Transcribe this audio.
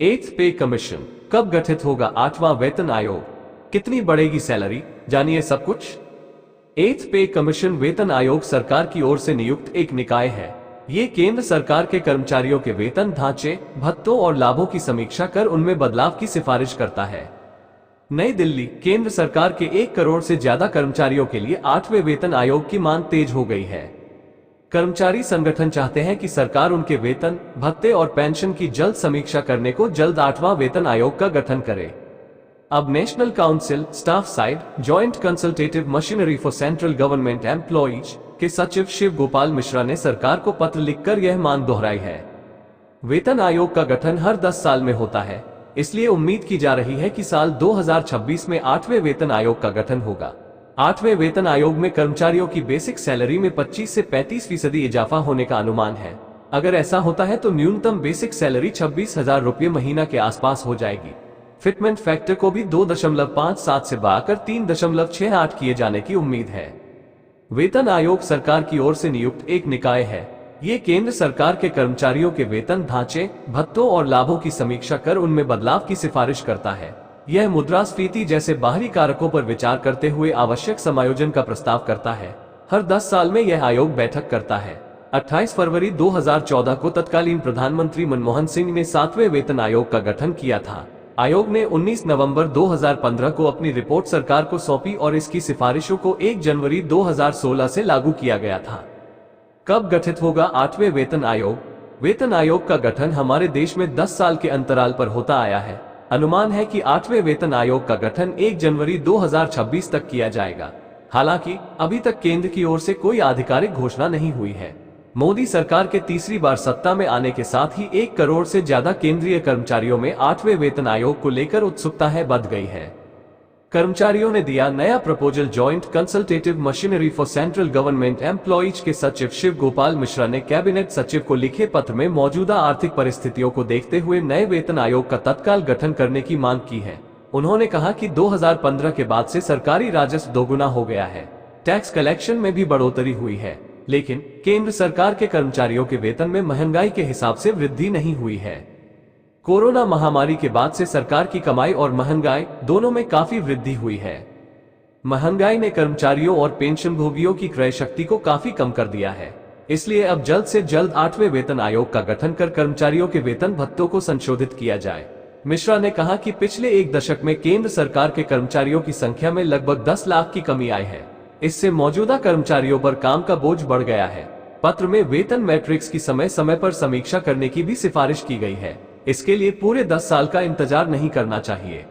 Eighth pay commission कब गठित होगा? 8वां वेतन आयोग, कितनी बढ़ेगी सैलरी, जानिए सब कुछ। एट्थ पे कमीशन वेतन आयोग सरकार की ओर से नियुक्त एक निकाय है। ये केंद्र सरकार के कर्मचारियों के वेतन ढांचे, भत्तों और लाभों की समीक्षा कर उनमें बदलाव की सिफारिश करता है। नई दिल्ली, केंद्र सरकार के 1 करोड़ से ज्यादा कर्मचारियों के लिए 8वें वेतन आयोग की मांग तेज हो गई है। कर्मचारी संगठन चाहते हैं कि सरकार उनके वेतन, भत्ते और पेंशन की जल्द समीक्षा करने को जल्द 8वां वेतन आयोग का गठन करे। अब national council staff side joint consultative machinery for central government employees के सचिव शिव गोपाल मिश्रा ने सरकार को पत्र लिखकर यह मांग दोहराई है। वेतन आयोग का गठन हर 10 साल में होता है, इसलिए उम्मीद की जा रही है कि साल 2026 में 8वें वेतन आयोग का गठन होगा। 8वें वेतन आयोग में कर्मचारियों की बेसिक सैलरी में 25 से 35% इजाफा होने का अनुमान है। अगर ऐसा होता है तो न्यूनतम बेसिक सैलरी 26,000 रुपये महीना के आसपास हो जाएगी। फिटमेंट फैक्टर को भी 2.57 से बढ़ाकर 3.68 किए जाने की उम्मीद है। वेतन आयोग सरकार की ओर से नियुक्त एक निकाय है। ये केंद्र सरकार के कर्मचारियों के वेतन ढांचे, भत्तों और लाभों की समीक्षा कर उनमें बदलाव की सिफारिश करता है। यह मुद्रास्फीति जैसे बाहरी कारकों पर विचार करते हुए आवश्यक समायोजन का प्रस्ताव करता है। हर 10 साल में यह आयोग बैठक करता है। 28 फरवरी 2014 को तत्कालीन प्रधानमंत्री मनमोहन सिंह ने 7वें वेतन आयोग का गठन किया था। आयोग ने 19 नवंबर 2015 को अपनी रिपोर्ट सरकार को सौंपी और इसकी सिफारिशों को 1 जनवरी 2016 से लागू किया गया था। कब गठित होगा 8वें वेतन आयोग? वेतन आयोग का गठन हमारे देश में 10 साल के अंतराल पर होता आया है। अनुमान है कि 8वें वेतन आयोग का गठन 1 जनवरी 2026 तक किया जाएगा। हालांकि अभी तक केंद्र की ओर से कोई आधिकारिक घोषणा नहीं हुई है। मोदी सरकार के तीसरी बार सत्ता में आने के साथ ही 1 करोड़ से ज्यादा केंद्रीय कर्मचारियों में 8वें वेतन आयोग को लेकर उत्सुकता बढ़ गई है। कर्मचारियों ने दिया नया proposal. Joint consultative machinery for central government employees के सचिव शिव गोपाल मिश्रा ने कैबिनेट सचिव को लिखे पत्र में मौजूदा आर्थिक परिस्थितियों को देखते हुए नए वेतन आयोग का तत्काल गठन करने की मांग की है। उन्होंने कहा कि 2015 के बाद से सरकारी राजस्व दोगुना हो गया है, टैक्स कलेक्शन में भी बढ़ोतरी हुई है, लेकिन केंद्र सरकार के कर्मचारियों के वेतन में महंगाई के हिसाब से वृद्धि नहीं हुई है। कोरोना महामारी के बाद से सरकार की कमाई और महंगाई दोनों में काफी वृद्धि हुई है। महंगाई ने कर्मचारियों और पेंशन भोगियों की क्रय शक्ति को काफी कम कर दिया है। इसलिए अब जल्द से जल्द 8वें वेतन आयोग का गठन कर कर्मचारियों के वेतन भत्तों को संशोधित किया जाए। मिश्रा ने कहा कि पिछले 1 दशक में केंद्र सरकार के कर्मचारियों की संख्या में लगभग 10 लाख की कमी आई है। इससे मौजूदा कर्मचारियों पर काम का बोझ बढ़ गया है। पत्र में वेतन मैट्रिक्स की समय समय पर समीक्षा करने की भी सिफारिश की गई है। इसके लिए पूरे 10 साल का इंतजार नहीं करना चाहिए।